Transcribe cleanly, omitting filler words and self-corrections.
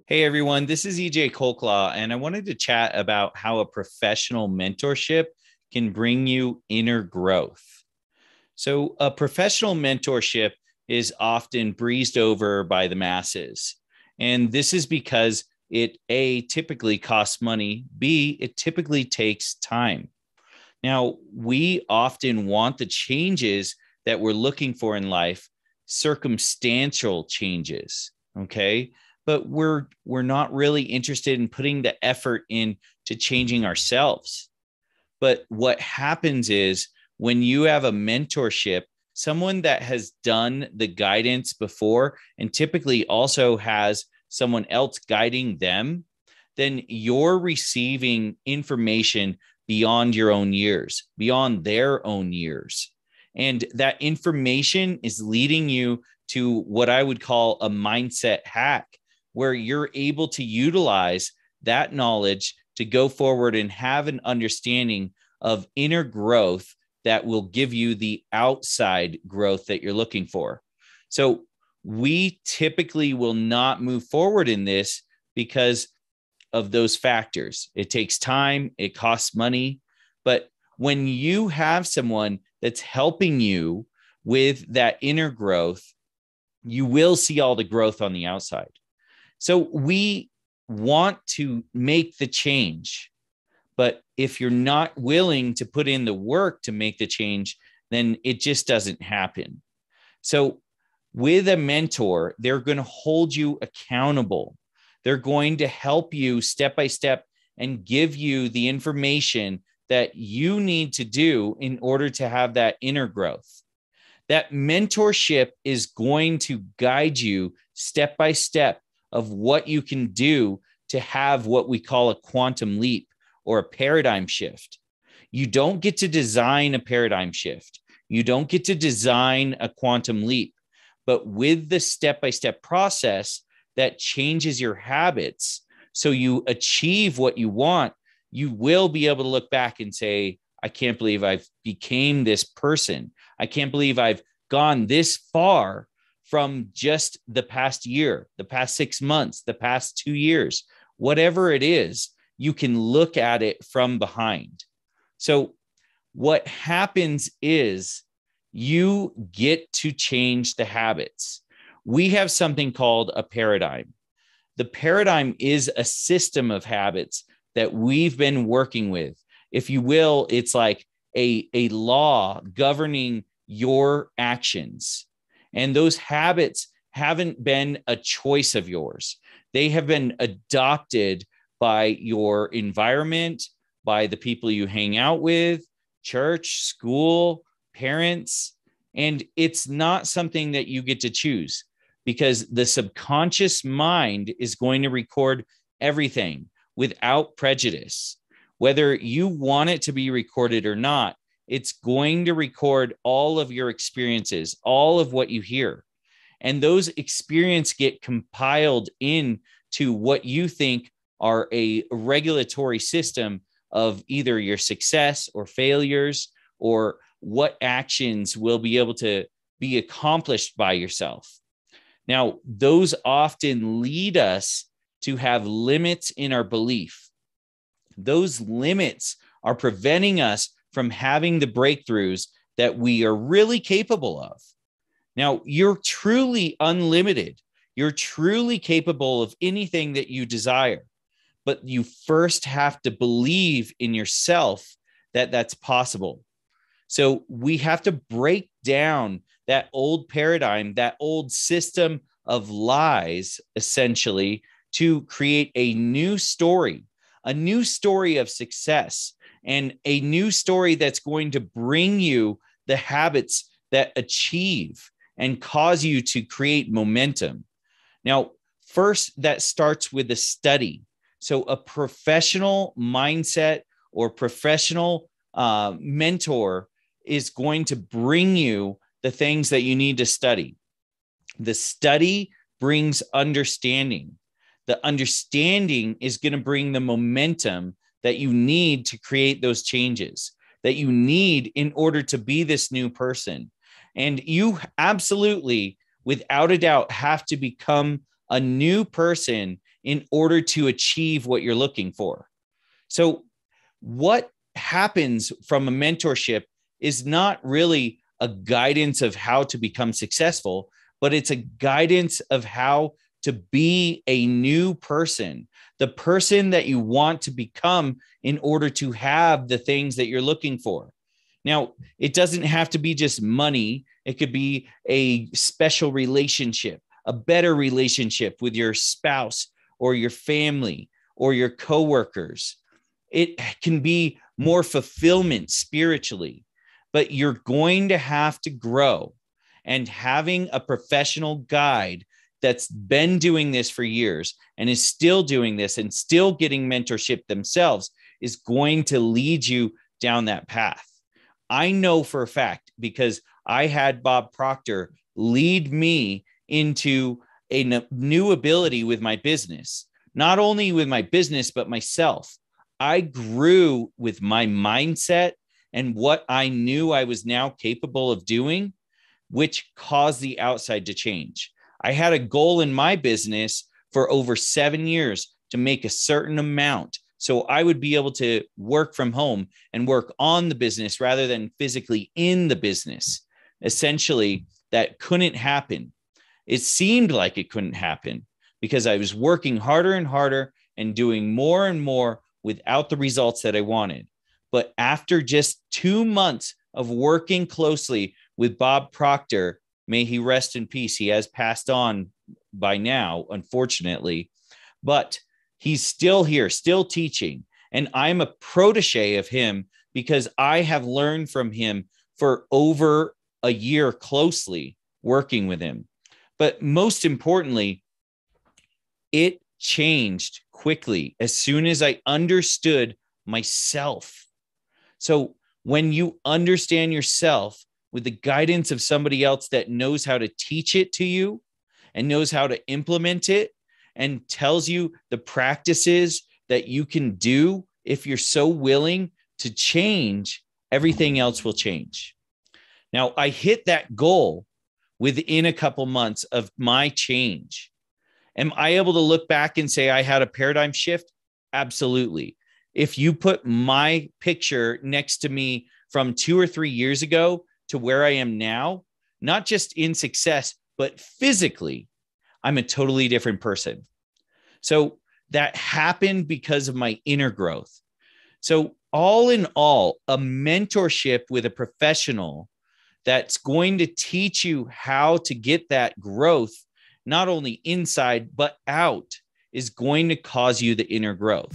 Hey everyone, this is EJ Colclough, and I wanted to chat about how a professional mentorship can bring you inner growth. So, a professional mentorship is often breezed over by the masses. And this is because it A, typically costs money, B, it typically takes time. Now, we often want the changes that we're looking for in life, circumstantial changes, okay? But we're not really interested in putting the effort into changing ourselves. But what happens is when you have a mentorship, someone that has done the guidance before and typically also has someone else guiding them, then you're receiving information beyond your own years, beyond their own years. And that information is leading you to what I would call a mindset hack, where you're able to utilize that knowledge to go forward and have an understanding of inner growth that will give you the outside growth that you're looking for. So we typically will not move forward in this because of those factors. It takes time, it costs money. But when you have someone that's helping you with that inner growth, you will see all the growth on the outside. So we want to make the change, but if you're not willing to put in the work to make the change, then it just doesn't happen. So with a mentor, they're going to hold you accountable. They're going to help you step by step and give you the information that you need to do in order to have that inner growth. That mentorship is going to guide you step by step of what you can do to have what we call a quantum leap or a paradigm shift. You don't get to design a paradigm shift. You don't get to design a quantum leap, but with the step-by-step process that changes your habits so you achieve what you want, you will be able to look back and say, I can't believe I've became this person. I can't believe I've gone this far from just the past year, the past 6 months, the past 2 years, whatever it is, you can look at it from behind. So what happens is you get to change the habits. We have something called a paradigm. The paradigm is a system of habits that we've been working with. If you will, it's like a law governing your actions. And those habits haven't been a choice of yours. They have been adopted by your environment, by the people you hang out with, church, school, parents. And it's not something that you get to choose because the subconscious mind is going to record everything without prejudice. Whether you want it to be recorded or not, it's going to record all of your experiences, all of what you hear. And those experiences get compiled into what you think are a regulatory system of either your success or failures or what actions will be able to be accomplished by yourself. Now, those often lead us to have limits in our belief. Those limits are preventing us from having the breakthroughs that we are really capable of. Now, you're truly unlimited. You're truly capable of anything that you desire, but you first have to believe in yourself that that's possible. So we have to break down that old paradigm, that old system of lies, essentially, to create a new story of success, and a new story that's going to bring you the habits that achieve and cause you to create momentum. Now, first, that starts with a study. So a professional mindset or professional mentor is going to bring you the things that you need to study. The study brings understanding. The understanding is going to bring the momentum that you need to create those changes. that you need in order to be this new person. And you absolutely, without a doubt, have to become a new person in order to achieve what you're looking for. So what happens from a mentorship is not really a guidance of how to become successful, but it's a guidance of how to be a new person, the person that you want to become in order to have the things that you're looking for. Now, it doesn't have to be just money. It could be a special relationship, a better relationship with your spouse or your family or your coworkers. It can be more fulfillment spiritually, but you're going to have to grow. And having a professional guide that's been doing this for years and is still doing this and still getting mentorship themselves is going to lead you down that path. I know for a fact because I had Bob Proctor lead me into a new ability with my business, not only with my business, but myself. I grew with my mindset and what I knew I was now capable of doing, which caused the outside to change. I had a goal in my business for over 7 years to make a certain amount so I would be able to work from home and work on the business rather than physically in the business. Essentially, that couldn't happen. It seemed like it couldn't happen because I was working harder and harder and doing more and more without the results that I wanted. But after just 2 months of working closely with Bob Proctor, may he rest in peace. He has passed on by now, unfortunately, but he's still here, still teaching. And I'm a protege of him because I have learned from him for over a year closely working with him. But most importantly, it changed quickly as soon as I understood myself. So when you understand yourself with the guidance of somebody else that knows how to teach it to you and knows how to implement it and tells you the practices that you can do, if you're so willing to change, everything else will change. Now, I hit that goal within a couple months of my change. Am I able to look back and say I had a paradigm shift? Absolutely. If you put my picture next to me from 2 or 3 years ago to where I am now, not just in success, but physically, I'm a totally different person. So that happened because of my inner growth. So all in all, a mentorship with a professional that's going to teach you how to get that growth, not only inside, but out, is going to cause you the inner growth.